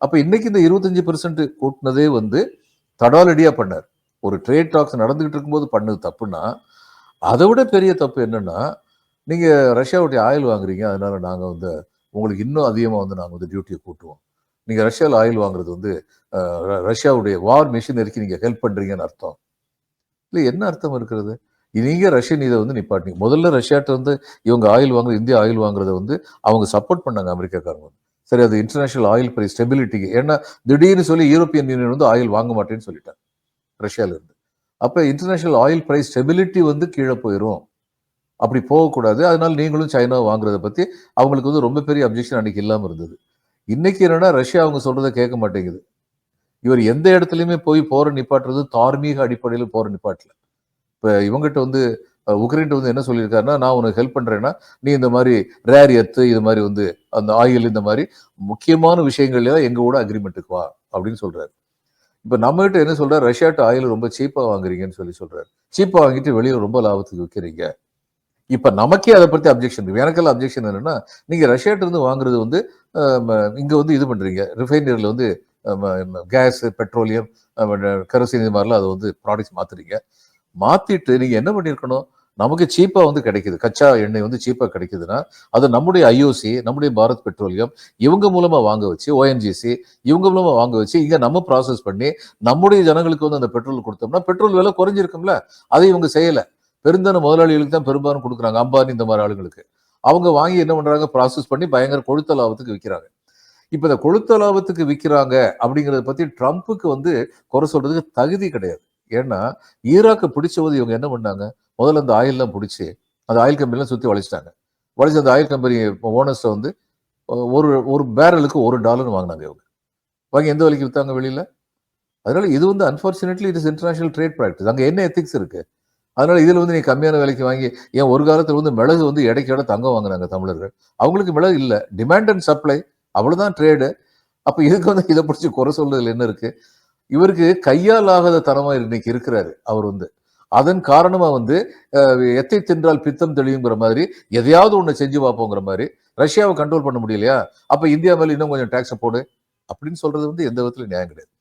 அப்ப இன்னைக்கு இந்த 25% கூட்டினதே வந்து தடாலடியா பண்ணார். ஒரு ட்ரேட் டாக்ஸ் நடந்துகிட்டு இருக்கும்போது பண்ணது தப்புன்னா, அதை விட பெரிய தப்பு என்னன்னா, நீங்க ரஷ்யாவுடைய ஆயில் வாங்குறீங்க. அதனால நாங்க வந்து உங்களுக்கு இன்னும் அதிகமா வந்து நாங்க வந்து டியூட்டிய கூட்டுவோம். நீங்க ரஷ்யால ஆயில் வாங்குறது வந்து ரஷ்யாவுடைய வார் மிஷினரிக்கு நீங்க ஹெல்ப் பண்றீங்கன்னு அர்த்தம். இல்ல என்ன அர்த்தம் இருக்கிறது? நீங்க ரஷ்யன் இத வந்து நிப்பாட்டினீங்க. முதல்ல ரஷ்யாட்ட வந்து இவங்க ஆயில் வாங்குறது, இந்தியா ஆயில் வாங்குறத வந்து அவங்க சப்போர்ட் பண்ணாங்க அமெரிக்காக்காரங்க. சரி அது இன்டர்நேஷனல் ஆயில் பிரைஸ் ஸ்டெபிலிட்டிக்கு. ஏன்னா திடீர்னு சொல்லி யூரோப்பியன் யூனியன் வந்து ஆயில் வாங்க மாட்டேன்னு சொல்லிட்டாங்க ரஷ்யால இருந்து. அப்ப இன்டர்நேஷனல் ஆயில் பிரைஸ் ஸ்டெபிலிட்டி வந்து கீழே போயிரும். அப்படி போகக்கூடாது. அதனால நீங்களும் சைனா வாங்குறத பத்தி அவங்களுக்கு வந்து ரொம்ப பெரிய அப்ஜெக்ஷன் அன்னைக்கு இல்லாம இருந்தது. இன்னைக்கு என்னன்னா ரஷ்யா அவங்க சொல்றத கேட்க மாட்டேங்குது. இவர் எந்த இடத்துலயுமே போய் போரை நிப்பாட்டுறது தார்மீக அடிப்படையில போரை நிப்பாட்டல. இப்ப இவங்ககிட்ட வந்து உக்ரைன்ட்ட வந்து என்ன சொல்லியிருக்காருன்னா, நான் உனக்கு ஹெல்ப் பண்றேன்னா, நீ இந்த மாதிரி ரேர் எர்த் இது மாதிரி வந்து அந்த ஆயில் இந்த மாதிரி முக்கியமான விஷயங்கள்ல எங்க கூட அக்ரிமெண்ட்டுக்கு வா அப்படின்னு சொல்றாரு. இப்ப நம்மகிட்ட என்ன சொல்றாரு, ரஷ்யாட்ட ஆயில் ரொம்ப சீப்பா வாங்குறீங்கன்னு சொல்றாரு. சீப்பா வாங்கிட்டு வெளியில ரொம்ப லாபத்துக்கு விற்கிறீங்க. இப்ப நமக்கே அதை பத்தி அப்ஜெக்ஷன் இருக்கு. எனக்கெல்லாம் அப்ஜெக்ஷன் என்னன்னா, நீங்க ரஷ்யாட்ட இருந்து வாங்குறது வந்து இங்க வந்து இது பண்றீங்க. ரிஃபைனரியில வந்து கேஸ், பெட்ரோலியம், கெரோசின் இது மாதிரிலாம் அதை வந்து ப்ராடக்ட்ஸ் மாத்துறீங்க. மாத்திட்டு நீங்க என்ன பண்ணிருக்கணும்? நமக்கு சீப்பா வந்து கிடைக்குது. கச்சா எண்ணெய் வந்து சீப்பா கிடைக்குதுன்னா, அது நம்முடைய ஐஓசி, நம்முடைய பாரத் பெட்ரோலியம் இவங்க மூலமா வாங்க வச்சு, ஓஎன்ஜிசி இவங்க மூலமா வாங்க வச்சு, இங்க நம்ம ப்ராசஸ் பண்ணி நம்முடைய ஜனங்களுக்கு வந்து அந்த பெட்ரோல் கொடுத்தோம்னா, பெட்ரோல் விலை குறைஞ்சிருக்கும்ல. அதை இவங்க செய்யல. பெருந்தான முதலாளிகளுக்கு தான் பெரும்பாலும் கொடுக்குறாங்க. அம்பானி இந்த மாதிரி ஆளுங்களுக்கு. அவங்க வாங்கி என்ன பண்றாங்க? ப்ராசஸ் பண்ணி பயங்கர கொழுத்த லாபத்துக்கு விற்கிறாங்க. இப்ப இந்த கொழுத்த லாபத்துக்கு விற்கிறாங்க அப்படிங்கிறத பத்தி ட்ரம்ப்புக்கு வந்து குறை சொல்றதுக்கு தகுதி கிடையாது. ஏன்னா ஈராக்கை பிடிச்சபோது இவங்க என்ன பண்ணாங்க? முதல்ல அந்த ஆயில்லாம் பிடிச்சி அந்த ஆயில் கம்பெனிலாம் சுத்தி வளைச்சிட்டாங்க. வளைச்சு அந்த ஆயில் கம்பெனி ஓனர்ஸ் வந்து ஒரு ஒரு பேரலுக்கு $1 வாங்கினாங்க இவங்க. வாங்கி எந்த விலைக்கு வித்தாங்க வெளியில? அதனால இது வந்து unfortunately it is international trade practice. அங்க என்ன எத்திக்ஸ் இருக்கு? அதனால இதுல வந்து நீ கம்மியான விலைக்கு வாங்கி ஏன் ஒரு காலத்துல வந்து மிளகு வந்து எடைக்கு எடை தங்கம் வாங்கினாங்க தமிழர்கள். அவங்களுக்கு மிளகு இல்ல. டிமாண்ட் அண்ட் சப்ளை அவ்வளவுதான் ட்ரேடு. அப்ப இதுக்கு வந்து இதை பிடிச்சி குறை சொல்றதுல என்ன இருக்கு? இவருக்கு கையால் ஆகாத தனமா இன்னைக்கு இருக்கிறாரு அவர் வந்து. அதன் காரணமா வந்து எத்தை தின்றால் பித்தம் தெளியுங்கிற மாதிரி எதையாவது ஒண்ணு செஞ்சு பார்ப்போங்கிற மாதிரி ரஷ்யாவை கண்ட்ரோல் பண்ண முடியலையா? அப்ப இந்தியா மேல இன்னும் கொஞ்சம் டாக்ஸ் போடு அப்படின்னு சொல்றது வந்து எந்த விதத்துல நியாயம் கிடையாது.